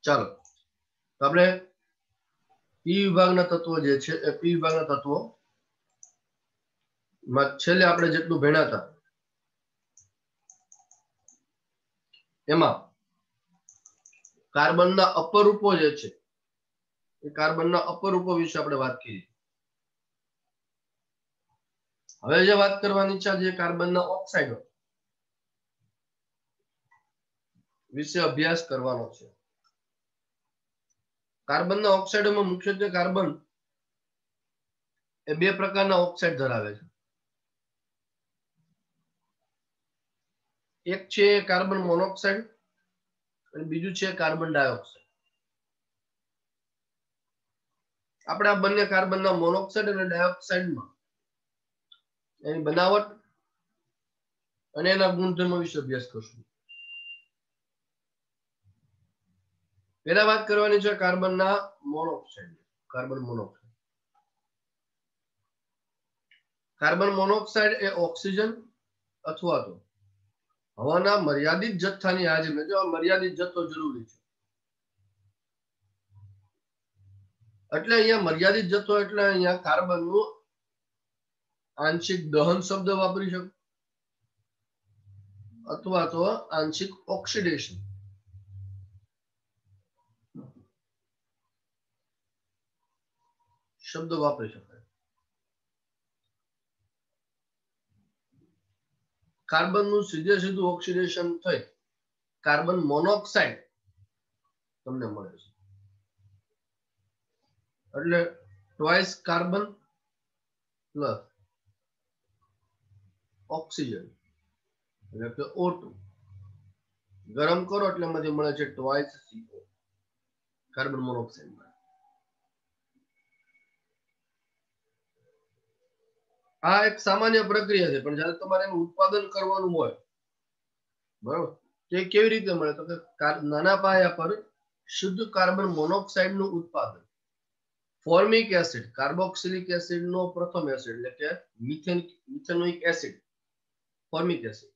ચાલો તો આપણે પી વિભાગના તત્વો જે છે એ પી વિભાગના તત્વો માં છેલ્લે આપણે જેટલું ભણ્યા હતા એમાં કાર્બનના અપરૂપો જે છે એ કાર્બનના અપરૂપો વિશે આપણે વાત કરી. હવે જે વાત કરવાની છે જે કાર્બનના ઓક્સાઇડો વિશે અભ્યાસ કરવાનો છે. કાર્બનના ઓક્સાઇડોમાં મુખ્યત્વે કાર્બન એ બે પ્રકારના ઓક્સાઇડ ધરાવે છે. એક છે કાર્બન મોનોક્સાઇડ અને બીજું છે કાર્બન ડાયોક્સાઇડ. આપણે આ બંને કાર્બનના મોનોક્સાઇડ અને ડાયોક્સાઇડમાં એની બનાવટ અને એના ગુણધર્મો વિશે અભ્યાસ કરશું. પહેલા વાત કરવાની છે કાર્બનના monoxide. Carbon monoxide carbon monoxide એ ઓક્સિજન અથવા તો હવાના મર્યાદિત જથ્થાની હાજરીમાં, જો મર્યાદિત જથ્થો જરૂરી છે એટલે અહીંયા મર્યાદિત જથ્થો એટલે અહીંયા કાર્બનનું આંશિક દહન શબ્દ વાપરી શકો અથવા તો આંશિક ઓક્સિડેશન શબ્દ વાપરી શકાય. કાર્બનનું સીધે સીધું ઓક્સિડેશન થઈ કાર્બન મોનોક્સાઇડ તમને મળે છે. એટલે ટ્વાઇસ કાર્બન પ્લસ ઓક્સિજન એટલે કે O2 ગરમ કરો એટલે એમાંથી મળે છે ટ્વાઇસ CO કાર્બન મોનોક્સાઇડ. આ એક સામાન્ય પ્રક્રિયા છે, પણ જ્યારે તમારે એનું ઉત્પાદન કરવાનું હોય બરોબર તે કેવી રીતે મળે તો કે નાના પાયા પર શુદ્ધ કાર્બન મોનોક્સાઇડ નું ઉત્પાદન ફોર્મિક એસિડ કાર્બોક્સિલિક એસિડ નો પ્રથમ એસિડ એટલે કે મિથેનોઇક એસિડ ફોર્મિક એસિડ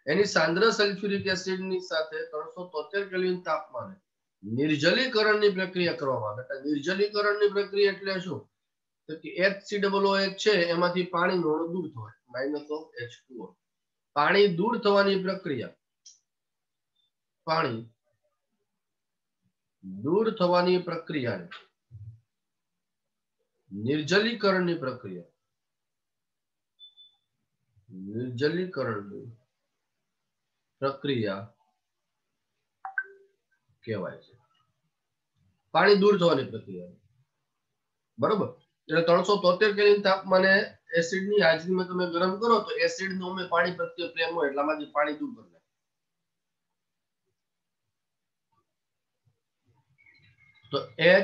એની સાંદ્ર સલ્ફ્યુરિક એસિડ ની સાથે 373 કેલ્વિન તાપમાને નિર્જલીકરણની પ્રક્રિયા કરવામાં આવે. નિર્જલીકરણની પ્રક્રિયા એટલે શું તો કે HCOOH છે એમાંથી પાણી નો દૂર થાય -H2O. પાણી દૂર થવાની પ્રક્રિયા પાણી દૂર થવાની પ્રક્રિયાને નિર્જલીકરણની પ્રક્રિયા કહેવાય છે. પાણી દૂર થવાની પ્રક્રિયા બરોબર. એટલે 373 કેલ્વિન તાપમાને એસિડની હાજરીમાં તમે ગરમ કરો તો એસિડનો પાણી પ્રત્યે પ્રેમ હોય એટલામાંથી પાણી દૂર કરી નાખે. તો H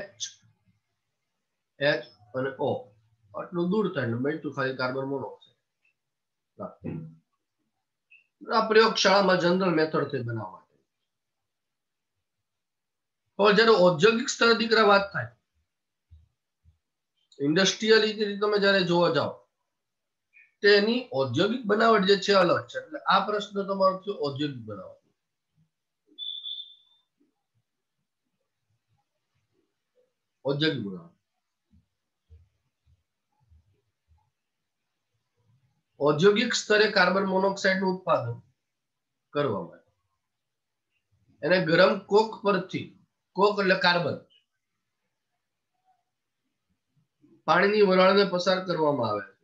અને O આટલું દૂર થાય એટલે બચ્યું ખાલી કાર્બન મોનોક્સાઇડ. આ પ્રયોગશાળામાં જનરલ મેથડ થી બનાવવા. હવે જ્યારે ઔદ્યોગિક સ્તરે દીકરા વાત થાય ઇન્ડસ્ટ્રીયલી તમે જ્યારે જોવા જાઓ તેની ઔદ્યોગિક બનાવટ જે છે અલગ છે. એટલે આ પ્રશ્ન તમારો છે ઔદ્યોગિક બનાવટ. ઔદ્યોગિક બનાવટ ઔદ્યોગિક સ્તરે કાર્બન મોનોક્સાઇડ નું ઉત્પાદન કરવામાં એને ગરમ કોક પરથી કોક એટલે કાર્બન પાણીની વરાળને પસાર કરવામાં આવે છે.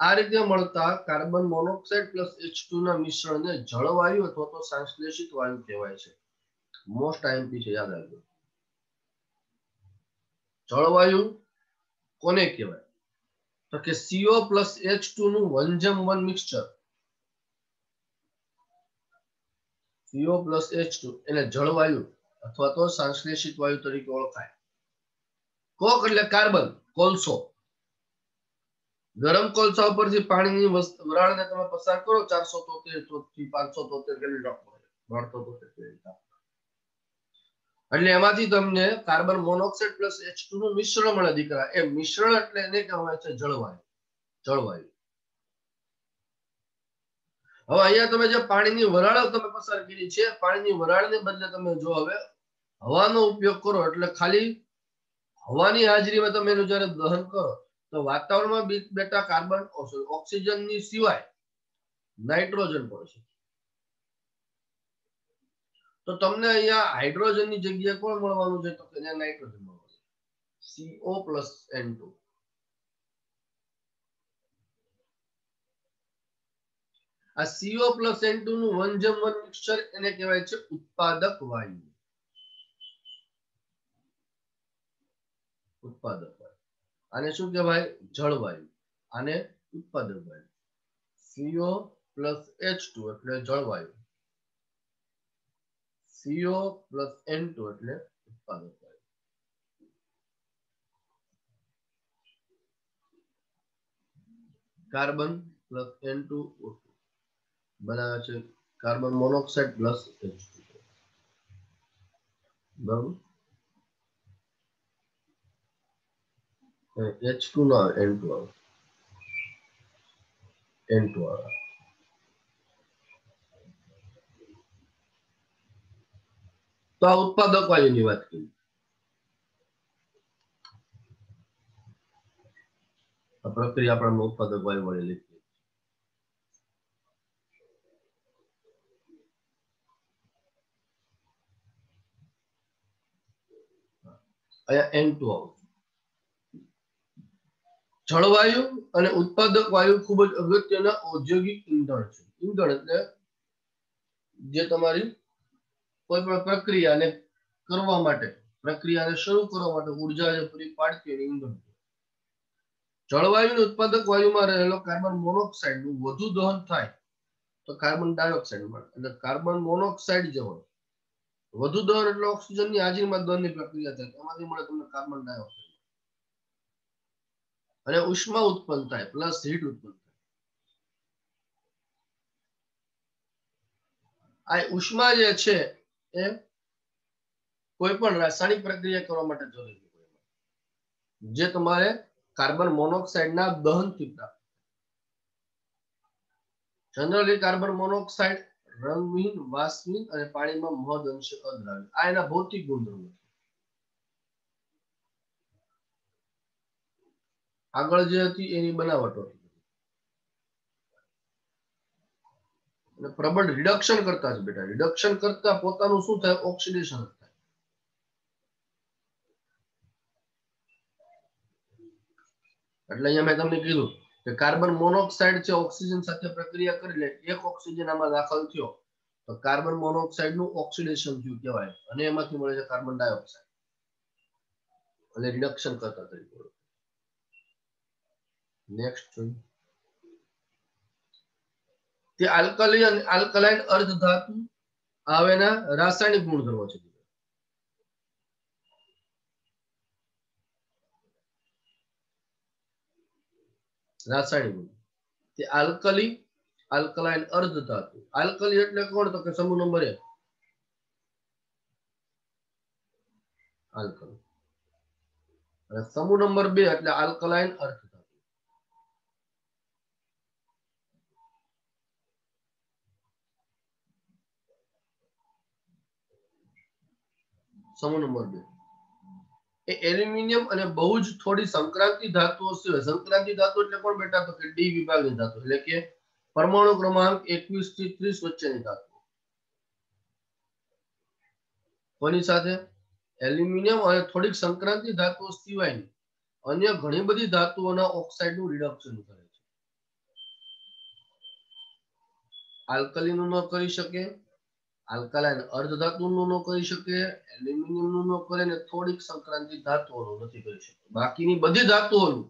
આ રીતે મળતા કાર્બન મોનોક્સાઇડ પ્લસ H2 ના મિશ્રણને જળવાયુ અથવા તો સંશ્લેષિત વાયુ કહેવાય છે. મોસ્ટ આઈએમપી છે, યાદ રાખજો. જળવાયુ કોને કહેવાય તો કે CO પ્લસ H2 નું 1:1 મિક્સચર. CO પ્લસ H2 એને જળવાયુ અથવા તો સંશ્લેષિત વાયુ તરીકે ઓળખાય. કોક એટલે કાર્બન કોલસો. ગરમ કોલસા ઉપરથી પાણીની વરાળને તમે પસાર કરો 473 થી 573 કેલ્વિન એટલે એમાંથી તમને કાર્બન મોનોક્સાઇડ પ્લસ H2 નું મિશ્રણ મળે દીકરા. એ મિશ્રણ એટલે એને કહેવાય છે જળવાયુ. જળવાયુ. હવે અહીંયા તમે જે પાણીની વરાળ તમે પસાર કરી છે પાણીની વરાળને બદલે તમે જો હવે હવાનો ઉપયોગ કરો એટલે ખાલી હવાની હાજરીમાં તમે એનું જ્યારે દહન કરો તો વાતાવરણમાં બેઠા કાર્બન ઓક્સિજનની સિવાય નાઇટ્રોજન પણ છે. તો તમને અહીંયા હાઇડ્રોજનની જગ્યાએ કોણ મળવાનું છે? તો અહીંયા નાઇટ્રોજન મળવાનું, CO+N2. આ CO+N2 નું 1:1 મિક્સચર એને કહેવાય છે ઉત્પાદક વાયુ. ઉત્પાદક વાયુ આને શું કહેવાય? જળવાયુ. આને ઉત્પાદક વાયુ. CO+H2 એટલે જળવાયુ, CO+N2 એટલે ઉત્પાદક વાયુ. કાર્બન પ્લસ N2 બનાવે છે કાર્બન મોનોક્સાઇડ પ્લસ H2. બરાબર? H2 ના N2 આવે, N2 આવે. તો આ ઉત્પાદક વાયુની વાત કરી. આ પ્રક્રિયા આપણે ઉત્પાદક વાયુ વડે લીધી. અહીંયા N2 આવે. જળવાયુ અને ઉત્પાદક વાયુ ખૂબ જ અગત્યના ઔદ્યોગિક ઈંધણ છે. ઈંધણ એટલે જે તમારી કોઈ પણ પ્રક્રિયાને કરવા માટે, પ્રક્રિયાને શરૂ કરવા માટે ઉર્જા જે પૂરી પાડતી હોય ઈંધણ. જળવાયુ ઉત્પાદક વાયુમાં રહેલો કાર્બન મોનોક્સાઇડ નું વધુ દહન થાય તો કાર્બન ડાયોક્સાઇડ મળે. એટલે કાર્બન મોનોક્સાઇડ જે હોય વધુ દહન એટલે ઓક્સિજનની હાજરીમાં દહનની પ્રક્રિયા થાય, એમાંથી મળે તમને કાર્બન ડાયોક્સાઇડ. અને ઉષ્મા ઉત્પન્ન થાય, પ્લસ હીટ ઉત્પન્ન થાય. આ ઉષ્મા જે છે એ કોઈ પણ રાસાયણિક પ્રક્રિયા કરવા માટે જરૂરી છે, જે તમારે કાર્બન મોનોક્સાઇડના દહનથી પ્રાપ્ત. જનરલી કાર્બન મોનોક્સાઇડ રંગહીન, વાષ્પહીન અને પાણીમાં મહદ અંશે અદ્રાવ્ય. આ એના ભૌતિક ગુણધર્મો. આગળ જે હતી એની બનાવટો. અને પ્રબળ રિડક્શન કરતા છે બેટા. રિડક્શન કરતા પોતાનું શું થાય? ઓક્સિડેશન થાય. એટલે અહીંયા મેં તમને કીધું કે કાર્બન મોનોક્સાઇડ છે ઓક્સિજન સાથે પ્રક્રિયા કરી લે, એક ઓક્સિજન આમાં દાખલ થયો તો કાર્બન મોનોક્સાઇડ નું ઓક્સિડેશન થયું કહેવાય, અને એમાંથી મળે છે કાર્બન ડાયોક્સાઇડ. અને રિડક્શન કરતા તરીકે. નેક્સ્ટ તે આલ્કલી અને આલ્કલાઇન અર્ધ ધાતુ આવેના રાસાયણિક ગુણધર્મો છે. રાસાયણિક ગુણ તે આલ્કલી, આલ્કલાઇન અર્ધ ધાતુ. આલ્કલી એટલે કોણ? તો કે સમૂહ નંબર 1 આલ્કલી, અને સમૂહ નંબર 2 એટલે આલ્કલાઇન અર્ધ ધાતુ. સમૂહ નંબર 2 એ એલ્યુમિનિયમ અને બહુ જ થોડી સંક્રાંતિ ધાતુઓ સિવાય. સંક્રાંતિ ધાતુ એટલે કોણ બેટા? તો કે ડી વિભાગની ધાતુ, એટલે કે પરમાણુ ક્રમાંક 21 થી 30 વચ્ચેની ધાતુ. કોની સાથે? એલ્યુમિનિયમ અને થોડીક સંક્રાંતિ ધાતુઓ સિવાયની અન્ય ઘણી બધી ધાતુઓના ઓક્સાઇડનું રિડક્શન કરે છે. આલ્કલીનું ન કરી શકે, આલ્કલાઇન અર્ધ ધાતુનું ન કરી શકે, એલ્યુમિનિયમનું ન કરે, ને થોડીક સંક્રાંતિ ધાતુઓનું નથી કરી શકે. બાકીની બધી ધાતુઓનું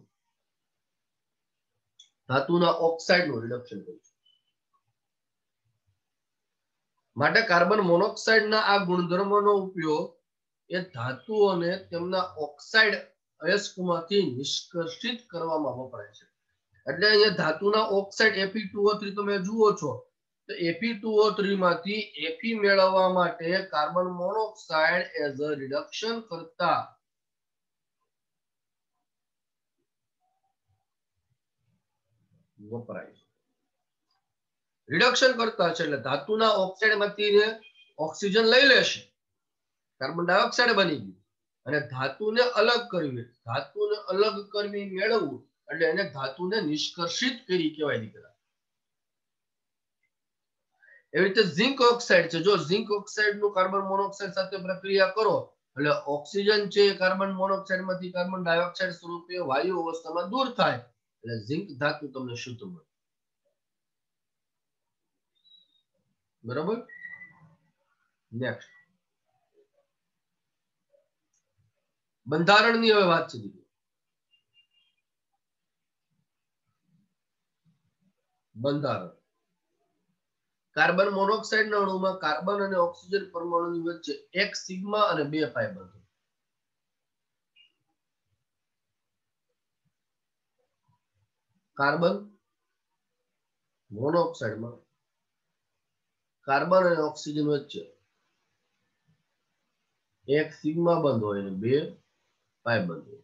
ધાતુના ઓક્સાઇડનું રિડક્શન કરે છે. માટે કાર્બન મોનોક્સાઇડના આ ગુણધર્મનો ઉપયોગ એ ધાતુઓને તેમના ઓક્સાઇડ અયસ્કમાંથી નિષ્કર્ષિત કરવામાં વપરાય છે. એટલે અહીંયા ધાતુના ઓક્સાઇડ Fe2O3 તમે જુઓ છો તો Fe2O3 માંથી Fe મેળવવા માટે carbon monoxide as a reduction કરતા વપરાય છે. રિડક્શન કરતા છે એટલે ધાતુના ઓક્સાઇડમાંથી ઓક્સિજન લઈ લેશે, કાર્બન ડાયોક્સાઇડ બની ગયું. અને ધાતુને અલગ કરવી, ધાતુને અલગ કરવી મેળવવું એટલે એને ધાતુને નિષ્કર્ષિત કરી કહેવાય દીકરા. એવી રીતે ઝિંક ઓક્સાઇડ છે. જો ઝિંક ઓક્સાઇડ નું કાર્બન મોનોક્સાઇડ સાથે પ્રક્રિયા કરો એટલે ઓક્સિજન છે કાર્બન મોનોક્સાઇડ માંથી કાર્બન ડાયોક્સાઇડ સ્વરૂપે વાયુ અવસ્થામાં દૂર થાય એટલે ઝિંક ધાતુ તમને શુદ્ધ મળે. બરાબર. નેક્સ્ટ બંધારણની હવે વાત છે. બંધારણ. કાર્બન મોનોક્સાઇડ ના અણુમાં કાર્બન અને ઓક્સિજન પરમાણુની વચ્ચે એક સિગ્મા અને 2 પાઈ બંધ. કાર્બન મોનોક્સાઇડમાં કાર્બન અને ઓક્સિજન વચ્ચે એક સિગ્મા બંધ હોય અને 2 પાઈ બંધ હોય.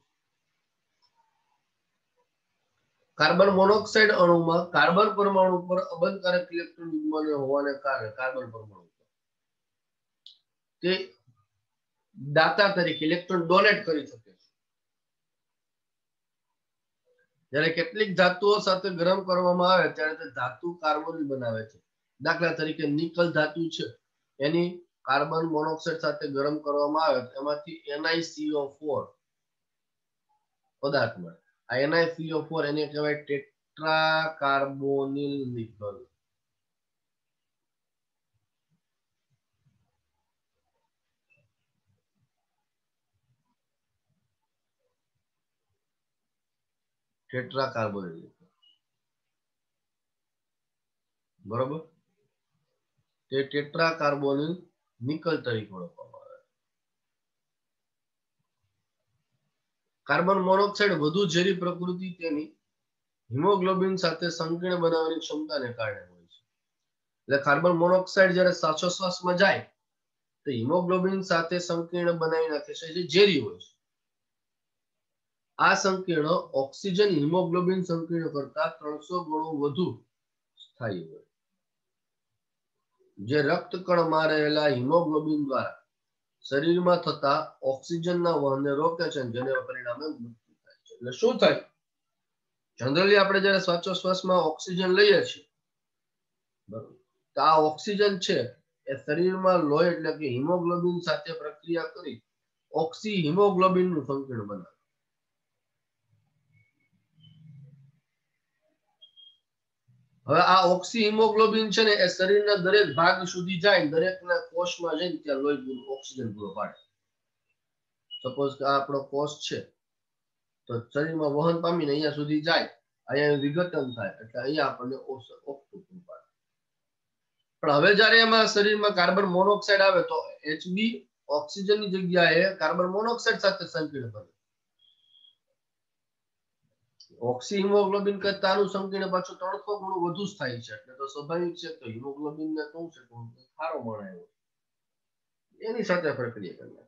કાર્બન મોનોક્સાઇડ અણુમાં કાર્બન પરમાણુ પર અબંધકારક ઇલેક્ટ્રોન યુગ્મને હોવાને કારણે કાર્બન પરમાણુ તે દાતા તરીકે ઇલેક્ટ્રોન ડોનેટ કરી શકે છે. જ્યારે કેટલીક ધાતુઓ સાથે ગરમ કરવામાં આવે ત્યારે તે ધાતુ કાર્બોનિલ બનાવે છે. દાખલા તરીકે નિકલ ધાતુ છે એની કાર્બન મોનોક્સાઇડ સાથે ગરમ કરવામાં આવે એમાંથી NiCO4 પદાર્થ મળે. આ NiCO4 એને કહેવાય tetra carbonyl nickel. Tetra carbonyl nickel. બરોબર. તે ટેટ્રા કાર્બોનિલ નિકલ તરીકે ઓળખવામાં આવે. કાર્બન મોનોક્સાઇડ વધુ ઝેરી પ્રકૃતિ તેની હિમોગ્લોબિન સાથે સંકીર્ણ બનાવવાની ક્ષમતાને કારણે હોય છે. એટલે કાર્બન મોનોક્સાઇડ જ્યારે શ્વાસોશ્વાસમાં જાય તો હિમોગ્લોબિન સાથે સંકીર્ણ બનાવી નાખે છે જે ઝેરી હોય છે. આ સંકીર્ણ ઓક્સિજન હિમોગ્લોબિન સંકીર્ણ કરતા 300 ગણો વધુ સ્થાયી હોય. જે રક્તકણમાં રહેલા હિમોગ્લોબિન દ્વારા શરીરમાં થતા ઓક્સિજનના વહનને રોકે છે જેને પરિણામે મૃત્યુ થાય છે. એટલે શું થાય? જનરલી આપણે જ્યારે શ્વાસોશ્વાસમાં ઓક્સિજન લઈએ છીએ બરાબર, તો આ ઓક્સિજન છે એ શરીરમાં લોહી એટલે કે હિમોગ્લોબિન સાથે પ્રક્રિયા કરી ઓક્સી હિમોગ્લોબિનનું સંકીર્ણ બનાવે. હવે આ ઓક્સી હિમોગ્લોબિન છે ને એ શરીરના દરેક ભાગ સુધી જાય, દરેકના કોષમાં જઈને ત્યાં લોહી ઓક્સિજન પૂરો પાડે. સપોઝ કે આ આપણો કોષ છે તો શરીરમાં વહન પામીને અહીંયા સુધી જાય, અહીંયા વિઘટન થાય એટલે અહીંયા આપણને ઓક્સિજન પૂરું પાડે. પણ હવે જ્યારે એમાં શરીરમાં કાર્બન મોનોક્સાઇડ આવે તો HB ઓક્સિજનની જગ્યાએ કાર્બન મોનોક્સાઇડ સાથે સંકીર્ણ કરે. ઓક્સી હિમોગ્લોબિન કરતા આનું સંકીર્ણ પાછું 300 ગણું વધુ સ્થાયી છે. એટલે તો સ્વાભાવિક છે કે હિમોગ્લોબિન ને શું છે સારો મળે એની સાથે પ્રક્રિયા કરે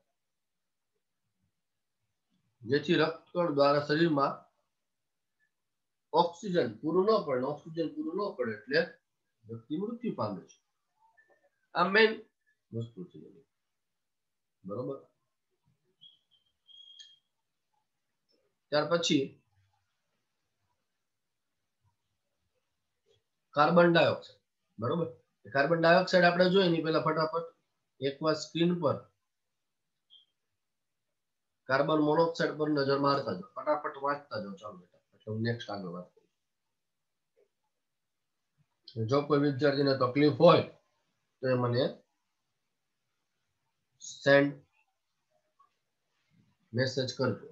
જેથી રક્તકણ દ્વારા શરીરમાં ઓક્સિજન પૂરું ન પડે. ઓક્સિજન પૂરું ન પડે એટલે વ્યક્તિ મૃત્યુ પામે છે. આ મેઇન વસ્તુ છે. બરોબર. ત્યાર પછી કાર્બન ડાયોક્સાઇડ. બરોબર. કાર્બન ડાયોક્સાઇડ આપણે જોઈએ ને પહેલા ફટાફટ એકવાર સ્ક્રીન પર કાર્બન મોનોક્સાઇડ પર નજર મારતા જાઓ, ફટાફટ વાંચતા જાઓ. ચાલો બેટા, એટલે હું નેક્સ્ટ આગળ વાત કરું. જો કોઈ વિદ્યાર્થીને તકલીફ હોય તો એ મને સેન્ડ મેસેજ કરજો.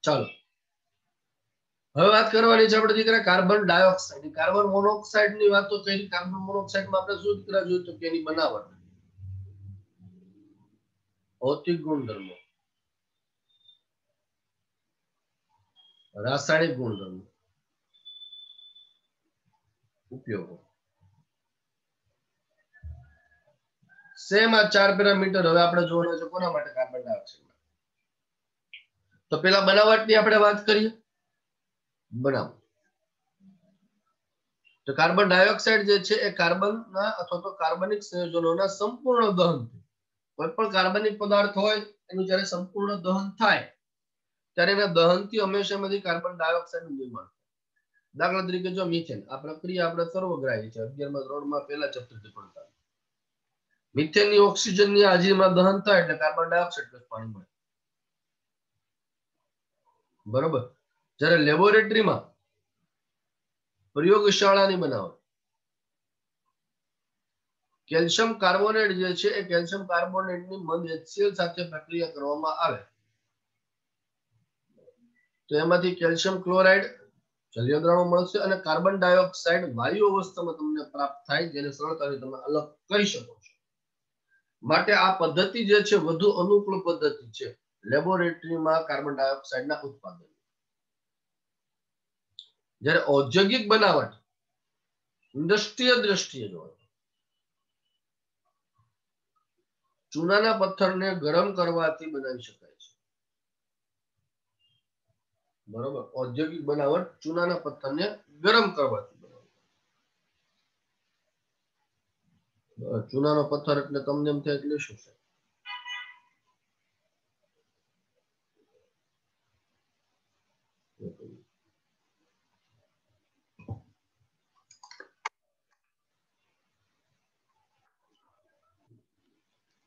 ચાલો હવે વાત કરવાની છે આપણે દીકરા કાર્બન ડાયોક્સાઇડ. કાર્બન મોનોક્સાઇડ ની વાત તો કરી. કાર્બન મોનોક્સાઇડ માં આપણે શું દીકરા જોયું તો કે એની બનાવટ, ભૌતિક ગુણધર્મો, રાસાયણિક ગુણધર્મો, ઉપયોગો. સેમ આ 4 પેરામીટર હવે આપણે જોવાના છે કોના માટે? Carbon dioxide. તો પેલા બનાવટની આપણે વાત કરીએ. બનાવટ તો કાર્બન ડાયોક્સાઇડ જે છે એ કાર્બનના અથવા તો કાર્બનિક સંયોજનોના સંપૂર્ણ દહન, કોઈ પણ કાર્બનિક પદાર્થ હોય એનું જ્યારે સંપૂર્ણ દહન થાય ત્યારે એના દહનથી હંમેશામાંથી કાર્બન ડાયોક્સાઇડનું નિર્માણ. દાખલા તરીકે જો મિથેન, આ પ્રક્રિયા આપણે સર્વગ્રાહી છે, 11મા ધોરણમાં પહેલા ચેપ્ટરથી ભણતા. મિથેનની ઓક્સિજનની હાજરીમાં દહન થાય એટલે કાર્બન ડાયોક્સાઇડ પ્લસ પાણી મળે. બરોબર. જ્યારે લેબોરેટરીમાં પ્રયોગશાળાની બનાવટ, કેલ્શિયમ કાર્બોનેટ જે છે એ કેલ્શિયમ કાર્બોનેટની મંદ HCl સાથે પ્રક્રિયા કરવામાં આવે તો એમાંથી કેલ્શિયમ ક્લોરાઇડ જલીય દ્રાવણ મળશે અને કાર્બન ડાયોક્સાઇડ વાયુ અવસ્થામાં તમને પ્રાપ્ત થાય, જેને સરળતાથી તમે અલગ કરી શકો છો. માટે આ પદ્ધતિ જે છે વધુ અનુકૂળ પદ્ધતિ છે લેબોરેટરીમાં કાર્બન ડાયોક્સાઇડના ઉત્પાદન. જ્યારે ઔદ્યોગિક બનાવટ ઇન્ડસ્ટ્રીયલ દ્રષ્ટિએ જોવા, ચૂનાના પથ્થરને ગરમ કરવાથી બનાવી શકાય છે. બરોબર. ઔદ્યોગિક બનાવટ ચૂનાના પથ્થરને ગરમ કરવાથી બનાવે. ચૂનાનો પથ્થર એટલે તમને એમ થાય એટલે શું છે?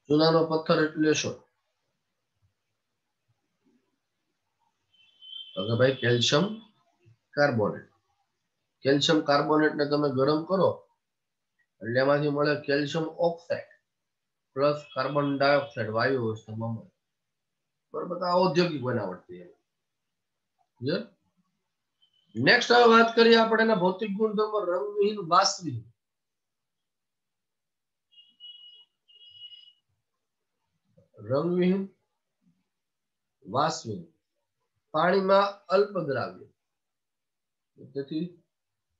ચૂનાનો પથ્થર એટલે શું? તો કે ભાઈ કેલ્શિયમ કાર્બોનેટ. કેલ્શિયમ કાર્બોનેટને તમે ગરમ કરો એટલે એમાંથી મળે calcium oxide plus carbon dioxide વાયુ અવસ્થામાં મળે. બરોબર. આ ઔદ્યોગિક બનાવટ છે. નેક્સ્ટ હવે વાત કરીએ આપણે એના ભૌતિક ગુણધર્મો. રંગવિહીન વાષ્પવિહીન. રંગવિહીન વાષ્પવિહીન પાણીમાં અલ્પદ્રાવ્ય. તેથી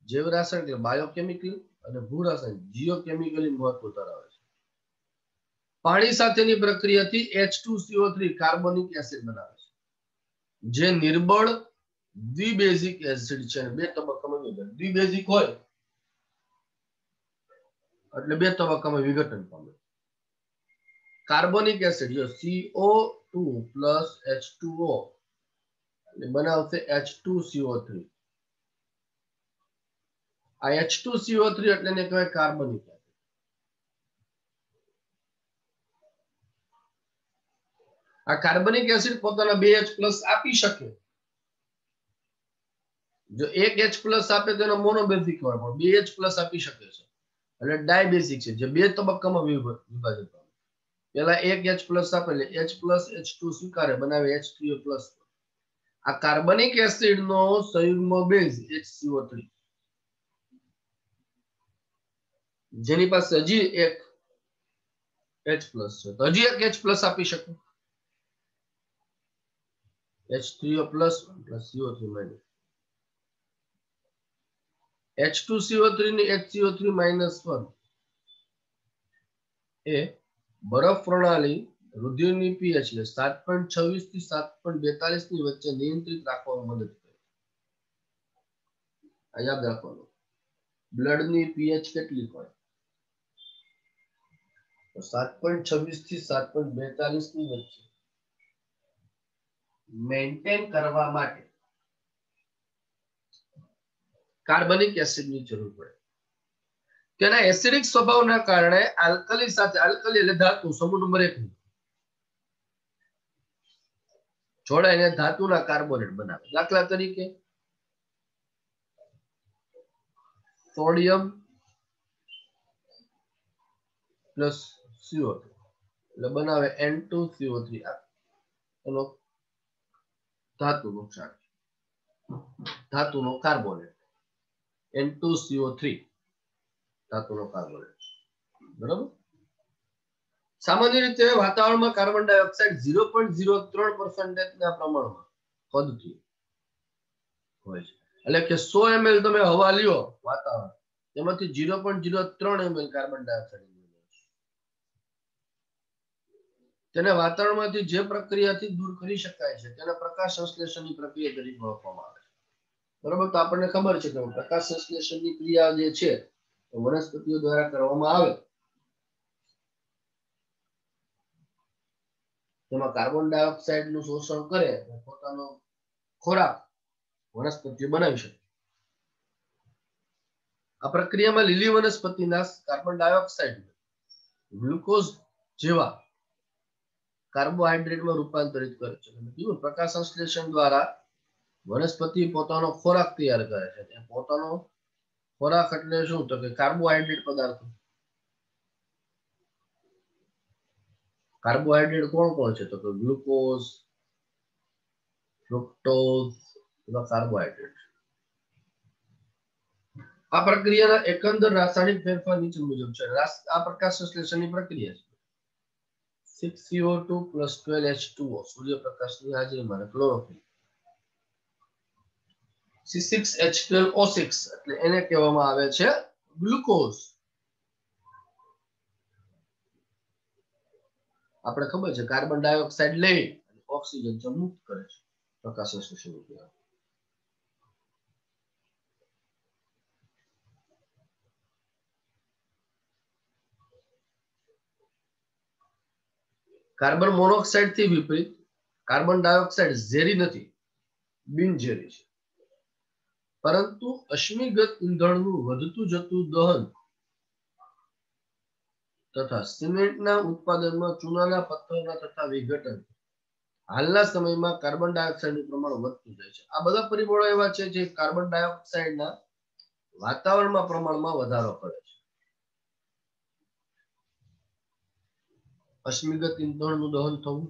જૈવ રાસાયણિક એટલે બાયોકેમિકલ અને ભૂરાસાયણિક જીઓકેમિકલી મહત્વ ધરાવે છે. પાણી સાથેની પ્રક્રિયાથી H2CO3 કાર્બોનિક એસિડ બનાવે છે, જે નિર્બળ દ્વિબેઝિક એસિડ છે. બે તબક્કામાં વિઘટન. દ્વિબેઝિક હોય એટલે બે તબક્કામાં વિઘટન પામે. કાર્બોનિક એસિડ જો CO2 પ્લસ H2O એટલે બનાવશે H2CO3. આ H2CO3 એટલે એને કહેવાય કાર્બનિક એસિડ. આ કાર્બનિક એસિડ પોતાના 2H+ આપી શકે. જો એક H+ આપે તો એનો મોનોબેઝિક હોય, પણ 2H+ આપી શકે છે એટલે ડાયબેઝિક છે, જે બે તબક્કામાં વિભાજિત પામે. પેલા એક H+ આપે એટલે H+H2 સ્વીકારે, બનાવે H3O+. આ કાર્બનિક એસિડનો સંયુગ્મ બેઝ HCO3, જેની પાસે હજી એક H+ છે તો હજી એક H+ આપી શકે. H3O+ + CO3-. H2CO3 ની HCO3-1 એ બરફ પ્રણાલી રુધિરની pH એટલે 7.26 થી 7.42 ની વચ્ચે નિયંત્રિત રાખવામાં મદદ કરે. આ યાદ રાખવાનું. બ્લડની pH કેટલી હોય? તો 7.26 થી 7.42 ની વચ્ચે મેન્ટેન કરવા માટે કાર્બનિક એસિડની જરૂર પડે. તેના એસિડિક સ્વભાવના કારણે આલ્કલી સાથે, આલ્કલી એટલે ધાતુ, સમૂહ નંબર 1 જોડાઈને ધાતુના કાર્બોનેટ બનાવે. દાખલા તરીકે સોડિયમ પ્લસ CO3 એટલે બનાવે N2CO3. એનો ધાતુનો ક્ષાર, ધાતુનો કાર્બોનેટ N2CO3 ધાતુનો કાર્બોનેટ. બરાબર. સામાન્ય રીતે વાતાવરણમાં કાર્બન ડાયોક્સાઇડ 0.03% ના પ્રમાણમાં પદથી હોય છે. એટલે કે 100 ml તમે હવા લ્યો વાતાવરણ, તેમાંથી 0.03 ml કાર્બન ડાયોક્સાઇડ. તેને વાતાવરણમાંથી જે પ્રક્રિયાથી દૂર કરી શકાય છે તેને પ્રકાશ સંશ્લેષણની પ્રક્રિયા તરીકે ઓળખવામાં આવે છે. બરાબર. તો આપણને ખબર છે કે પ્રકાશ સંશ્લેષણની ક્રિયા જે છે વનસ્પતિઓ દ્વારા કરવામાં આવે, તેમાં કાર્બન ડાયોક્સાઇડ નું શોષણ કરે પોતાનો ખોરાક વનસ્પતિઓ બનાવી શકે. આ પ્રક્રિયામાં લીલી વનસ્પતિના કાર્બન ડાયોક્સાઇડ ગ્લુકોઝ જેવા કાર્બોહાઈડ્રેટમાં રૂપાંતરિત કરે છે. પ્રકાશ સંશ્લેષણ દ્વારા વનસ્પતિ પોતાનો ખોરાક તૈયાર કરે છે. પોતાનો ખોરાક એટલે શું? તો કે કાર્બોહાઈડ્રેટ પદાર્થો. કાર્બોહાઈડ્રેટ કોણ કોણ છે? તો કે ગ્લુકોઝ, ફ્રુક્ટોઝ એવા કાર્બોહાઈડ્રેટ. આ પ્રક્રિયાના એકંદર રાસાયણિક ફેરફાર નીચે મુજબ છે. આ પ્રકાશ સંશ્લેષણની પ્રક્રિયા છે 6CO2 + 12H2O સૂર્યપ્રકાશની હાજરીમાં ક્લોરોફિલ. C6H12O6 એટલે એને કહેવામાં આવે છે ગ્લુકોઝ. આપણે ખબર છે કાર્બન ડાયોક્સાઇડ લઈ ઓક્સિજન મુક્ત કરે છે પ્રકાશ સંશ્લેષણ દ્વારા. કાર્બન મોનોક્સાઇડ થી વિપરીત કાર્બન ડાયોક્સાઇડ ઝેરી નથી, બિનઝેરી છે. પરંતુ અશ્મિગત ઈંધણનું વધતું જતું દહન તથા સિમેન્ટના ઉત્પાદનમાં ચૂનાના પથ્થરના તથા વિઘટન હાલના સમયમાં કાર્બન ડાયોક્સાઇડનું પ્રમાણ વધતું જાય છે. આ બધા પરિબળો એવા છે જે કાર્બન ડાયોક્સાઇડના વાતાવરણમાં પ્રમાણમાં વધારો કરે છે. અશ્મિગત ઈંધણનું દહન થવું,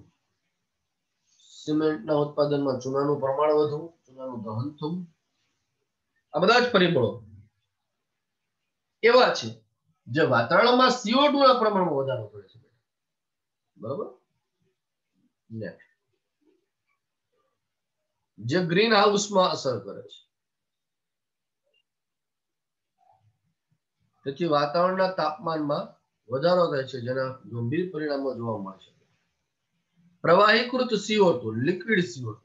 સિમેન્ટના ઉત્પાદનમાં ચૂનાનું પ્રમાણ વધવું, ચૂનાનું દહન થવું, આ બધા જ પરિબળો એવા છે જે વાતાવરણમાં CO2 ના પ્રમાણમાં વધારો કરે છે. બરાબર. જે ગ્રીન હાઉસમાં અસર કરે છે. તેથી વાતાવરણના તાપમાનમાં વધારો થાય છે, જેના ગંભીર પરિણામો જોવા મળે છે. પ્રવાહીકૃત CO2 લિક્વિડ CO2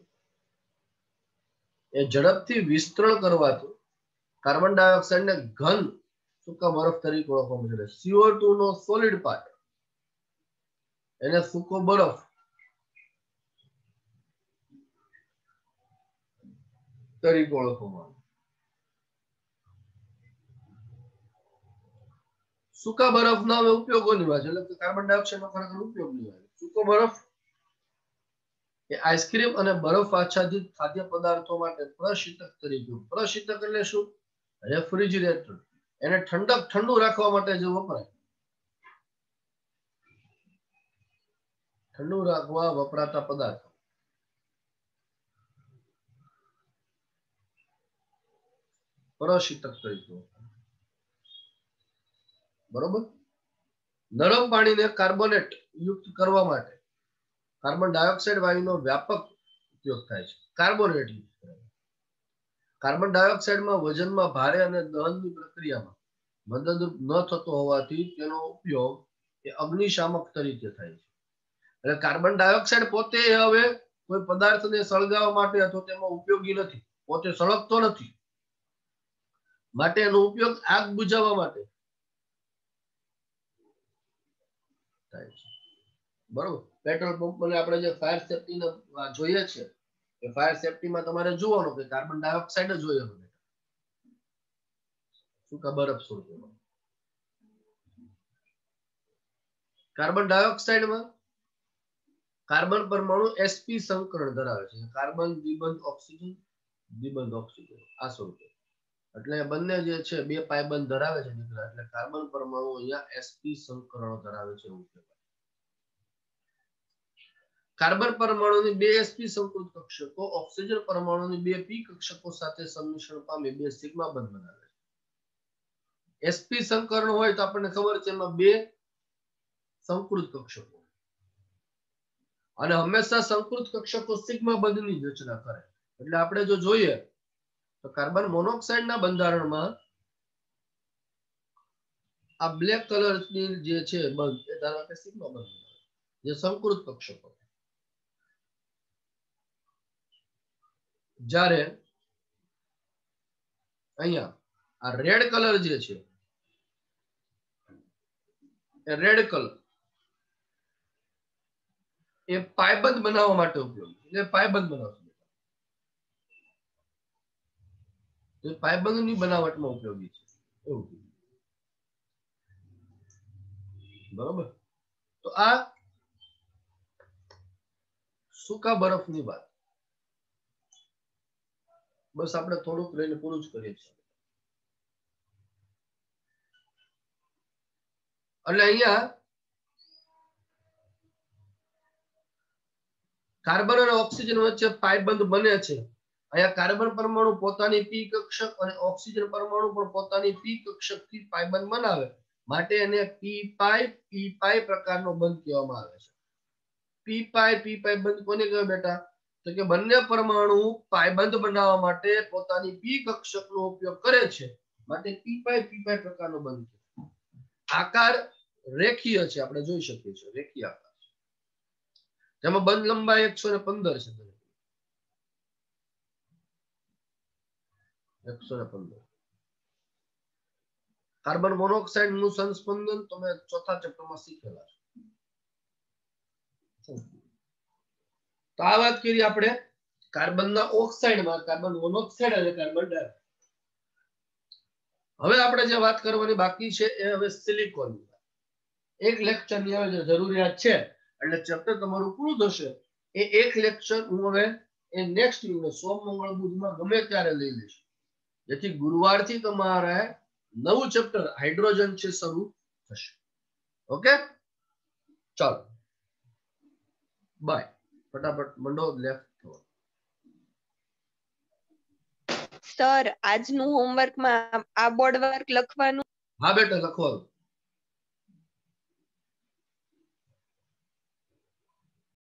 એ ઝડપથી વિસ્તરણ કરવાથી કાર્બન ડાયોક્સાઇડને ઘન સૂકા બરફ તરીકે ઓળખવામાં આવે છે. CO2 નો સોલિડ પાર્ટ એને સૂકો બરફ તરીકે ઓળખવામાં આવે. સૂકા બરફના ઉપયોગોની વાત, એટલે કે કાર્બન ડાયોક્સાઇડનો ખરેખર ઉપયોગની વાત. સૂકો બરફ એ આઈસ્ક્રીમ અને બરફ આચ્છાદિત ખાદ્ય પદાર્થો માટે પ્રશીતક તરીકે. પ્રશીતક એટલે શું? રેફ્રિજરેટર. એને ઠંડુ રાખવા માટે જે વપરાય, ઠંડુ રાખવા વપરાતા પદાર્થો. પ્રશીતક તરીકે. બરોબર. નરમ પાણીને કાર્બોનેટ યુક્ત કરવા માટે કાર્બન ડાયોક્સાઇડ વાયુનો વ્યાપક ઉપયોગ થાય છે. કાર્બોનેટ કાર્બન ડાયોક્સાઇડમાં વજનમાં ભારે અને દહનની પ્રક્રિયામાં મદદરૂપ ન થતો હોવાથી તેનો ઉપયોગ એ અગ્નિશામક તરીકે થાય છે. એટલે કાર્બન ડાયોક્સાઇડ પોતે હવે કોઈ પદાર્થને સળગાવવા માટે અથવા તેમાં ઉપયોગી નથી, પોતે સળગતો નથી, માટે એનો ઉપયોગ આગ બુઝાવવા માટે થાય છે. બરોબર. પેટ્રોલ પંપ પર આપણે જે ફાયર સેફટી જોઈએ છે, એ ફાયર સેફટીમાં તમારે જોવાનું કે કાર્બન ડાયોક્સાઇડ જ હોય. સૂકા બરફ સ્વરૂપમાં કાર્બન ડાયોક્સાઇડમાં કાર્બન પરમાણુ sp સંકરણ ધરાવે છે. કાર્બન દ્વિબંધ ઓક્સિજન, દ્વિબંધ ઓક્સિજન આ સ્વરૂપે. એટલે બંને જે છે બે પાયબંધ ધરાવે છે, એટલે કાર્બન પરમાણુ અહીંયા sp સંકરણ ધરાવે છે. કાર્બન પરમાણુની 2 sp સંકૃત કક્ષકો ઓક્સિજન પરમાણુની 2 p કક્ષકો સાથે સંમિશ્રણ પામી 2 સિગ્મા બંધ બનાવે છે. sp સંકરણ હોય તો આપણને ખબર છે એમાં 2 સંકૃત કક્ષકો અને હંમેશા સંકૃત કક્ષકો સિગ્મા બંધની જ રચના કરે. એટલે આપણે જો જોઈએ તો કાર્બન મોનોક્સાઇડ ના બંધારણમાં આ બ્લેક કલર ની જે છે બંધ એ ધારો કે સિગ્મા બંધ જે સંકૃત કક્ષકો. જ્યારે અહીંયા આ રેડ કલર જે છે એ રેડ કલર એ પાયબંધ બનાવવા માટે ઉપયોગી એટલે પાયબંધ બનાવશે એ પાયબંધની બનાવટમાં ઉપયોગી છે એવું બરોબર. તો આ સૂકા બરફની વાત બસ આપણે થોડુંક લઈને પૂરું જ કરીએ છીએ. એટલે અહીંયા કાર્બન અને ઓક્સિજન વચ્ચે પાયબંધ બને છે. અહીંયા કાર્બન પરમાણુ પોતાની p કક્ષક અને ઓક્સિજન પરમાણુ પણ પોતાની p કક્ષકથી પાયબંધ બનાવે માટે એને p પ્રકારનો બંધ કહેવામાં આવે છે. p બંધ કોને કહેવાય બેટા? તો કે બંને પરમાણુ પાયબંધ બનાવવા માટે પોતાની p કક્ષકનો ઉપયોગ કરે છે માટે p પ્રકારનો બંધ છે. આકાર રેખીય છે આપણે જોઈ શકીએ છીએ રેખીય આકાર જેમાં બંધ લંબાઈ 115 છે. 115 કાર્બન મોનોક્સાઇડ નું સંસ્પંદન તમે ચોથા ચેપ્ટરમાં શીખેલા છો. તો આ વાત કરી આપણે કાર્બનના ઓક્સાઇડમાં કાર્બન મોનોક્સાઇડ અને કાર્બન ડાયોક્સાઇડ. હવે આપણે જે વાત કરવાની બાકી છે એ હવે સિલિકોન. એક લેક્ચરની હવે જરૂરિયાત છે એટલે ચેપ્ટર તમારું પૂરું થશે. એ એક લેક્ચર હું હવે એ નેક્સ્ટ વીક સોમ મંગળ બુધમાં ગમે ત્યારે લઈ લઈશ જેથી ગુરુવારથી તમારે નવું ચેપ્ટર હાઇડ્રોજન છે શરૂ થશે. ઓકે ચાલો બાય. ફટાફટ મંડો લેફ્ટ થો. સર આજનું હોમવર્કમાં આ બોર્ડ વર્ક લખવાનું. હા બેટા લખવાનું.